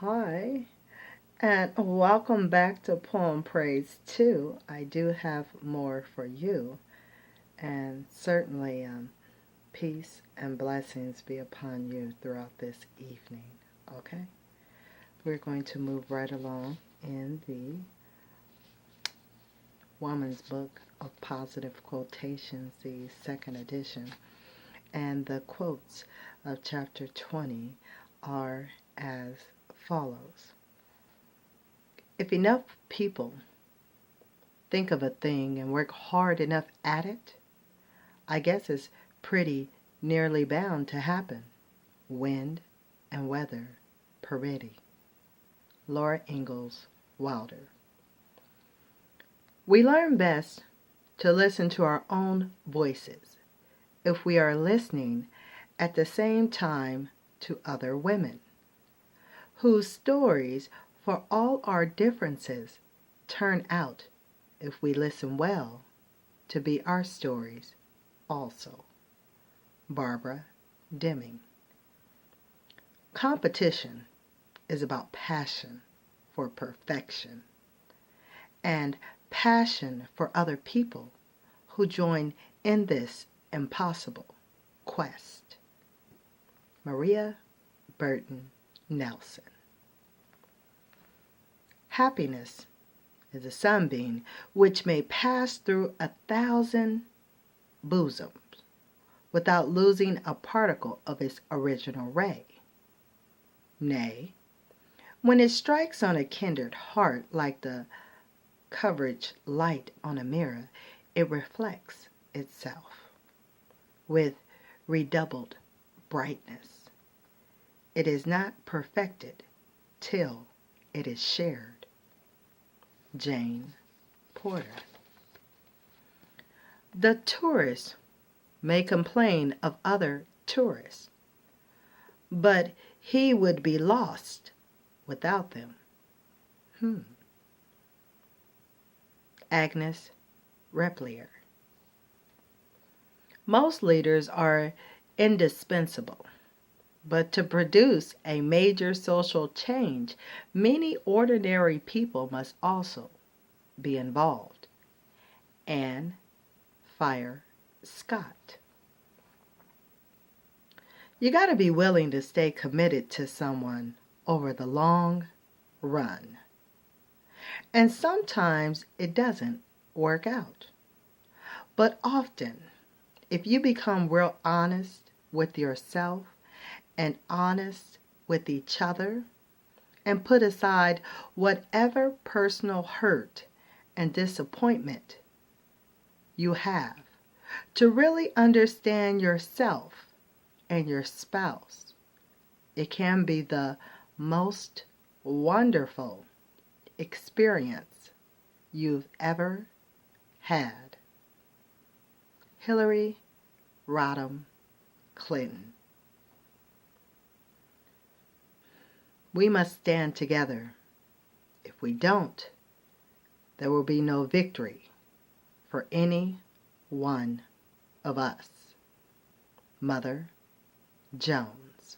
Hi, and welcome back to Poem Praise 2. I do have more for you, and certainly peace and blessings be upon you throughout this evening. Okay? We're going to move right along in the Woman's Book of Positive Quotations, the second edition, and the quotes of chapter 20 are as follows. If enough people think of a thing and work hard enough at it, I guess it's pretty nearly bound to happen, wind and weather permitting. Laura Ingalls Wilder. We learn best to listen to our own voices if we are listening at the same time to other women, whose stories, for all our differences, turn out, if we listen well, to be our stories also. Barbara Deming. Competition is about passion for perfection and passion for other people who join in this impossible quest. Maria Burton Nelson. Happiness is a sunbeam which may pass through 1,000 bosoms without losing a particle of its original ray. Nay, when it strikes on a kindred heart like the coverage light on a mirror, it reflects itself with redoubled brightness. It is not perfected till it is shared. Jane Porter. The tourist may complain of other tourists, but he would be lost without them. Agnes Repplier. Most leaders are indispensable, but to produce a major social change, many ordinary people must also be involved. Anne Fire Scott. You got to be willing to stay committed to someone over the long run. And sometimes it doesn't work out. But often, if you become real honest with yourself and honest with each other, and put aside whatever personal hurt and disappointment you have to really understand yourself and your spouse, it can be the most wonderful experience you've ever had. Hillary Rodham Clinton. We must stand together. If we don't, there will be no victory for any one of us. Mother Jones.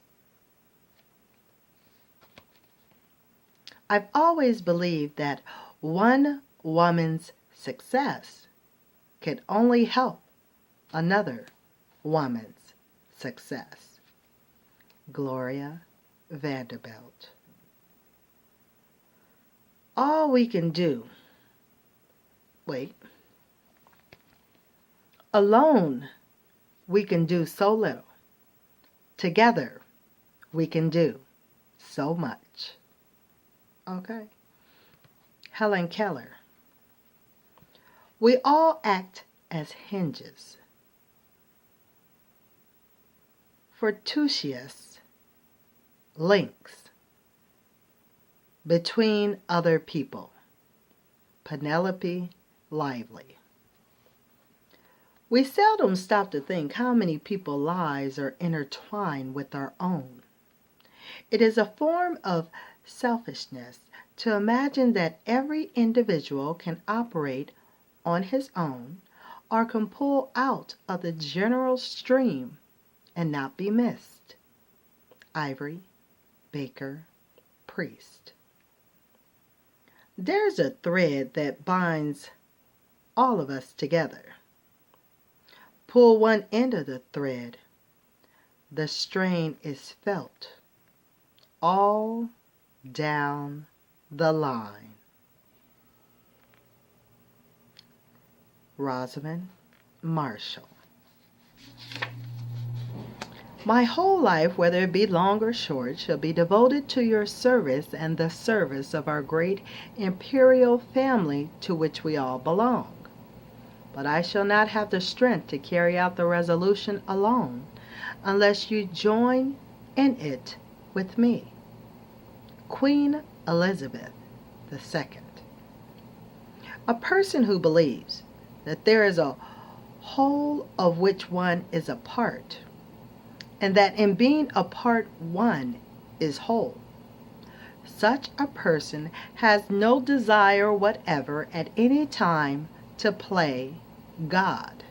I've always believed that one woman's success can only help another woman's success. Gloria Vanderbilt. All we can do, alone we can do so little. Together we can do so much. Okay. Helen Keller. We all act as hinges. Fortuitous links between other people. Penelope Lively. We seldom stop to think how many people's lives are intertwined with our own. It is a form of selfishness to imagine that every individual can operate on his own or can pull out of the general stream and not be missed. Ivory Baker priest. There's a thread that binds all of us together. Pull one end of the thread, the strain is felt all down the line. Rosamond Marshall. My whole life, whether it be long or short, shall be devoted to your service and the service of our great imperial family to which we all belong. But I shall not have the strength to carry out the resolution alone unless you join in it with me. Queen Elizabeth II. A person who believes that there is a whole of which one is a part, and that in being a part one is whole. Such a person has no desire whatever at any time to play God.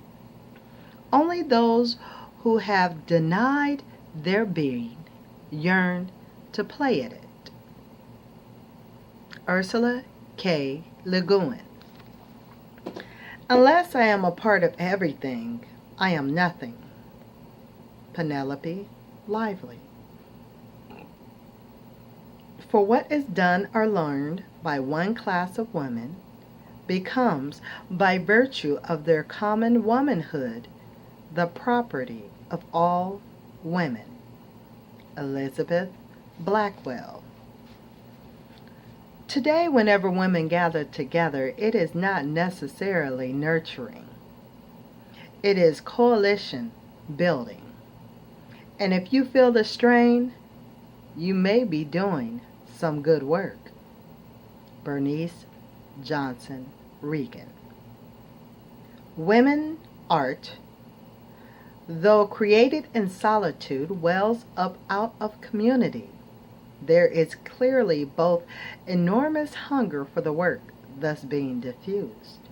Only those who have denied their being yearn to play at it. Ursula K. Le Guin. Unless I am a part of everything, I am nothing. Penelope Lively. For what is done or learned by one class of women becomes, by virtue of their common womanhood, the property of all women. Elizabeth Blackwell. Today, whenever women gather together, it is not necessarily nurturing. It is coalition building. And if you feel the strain, you may be doing some good work. Bernice Johnson Regan. Women art, though created in solitude, wells up out of community. There is clearly both enormous hunger for the work thus being diffused,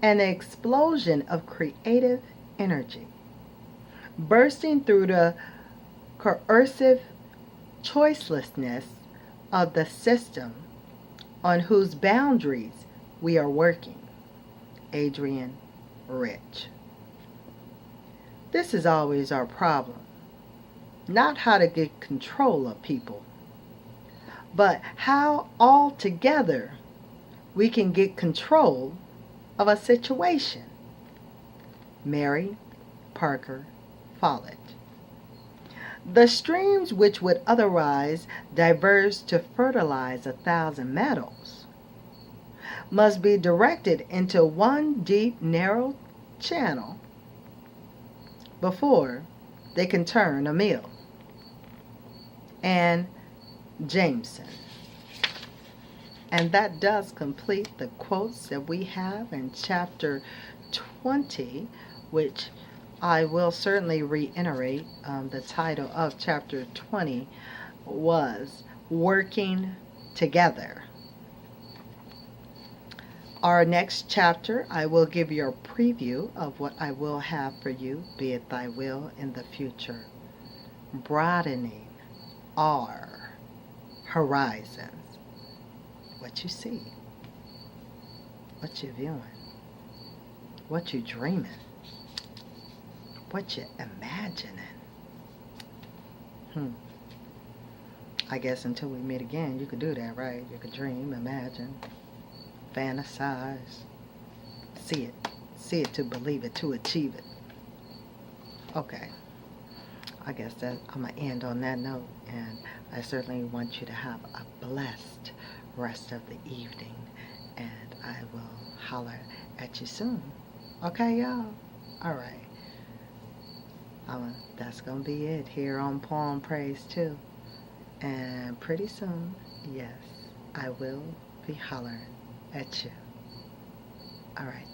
and an explosion of creative energy, bursting through the coercive choicelessness of the system on whose boundaries we are working. Adrienne Rich. This is always our problem. Not how to get control of people, but how altogether we can get control of a situation. Mary Parker Follett. The streams which would otherwise diverge to fertilize 1,000 meadows must be directed into one deep, narrow channel before they can turn a mill. Anne Jameson. And that does complete the quotes that we have in chapter 20, which I will certainly reiterate. The title of chapter 20 was Working Together. Our next chapter, I will give you a preview of what I will have for you, be it thy will, in the future. Broadening our horizons. What you see, what you viewing, what you dreaming, what you imagining. I guess until we meet again, you could do that, right? You could dream, imagine, fantasize, see it to believe it, to achieve it. Okay. I guess that I'm going to end on that note, and I certainly want you to have a blessed rest of the evening, and I will holler at you soon. Okay, y'all? All right. That's going to be it here on Poem Praise 2. And pretty soon, yes, I will be hollering at you. All right.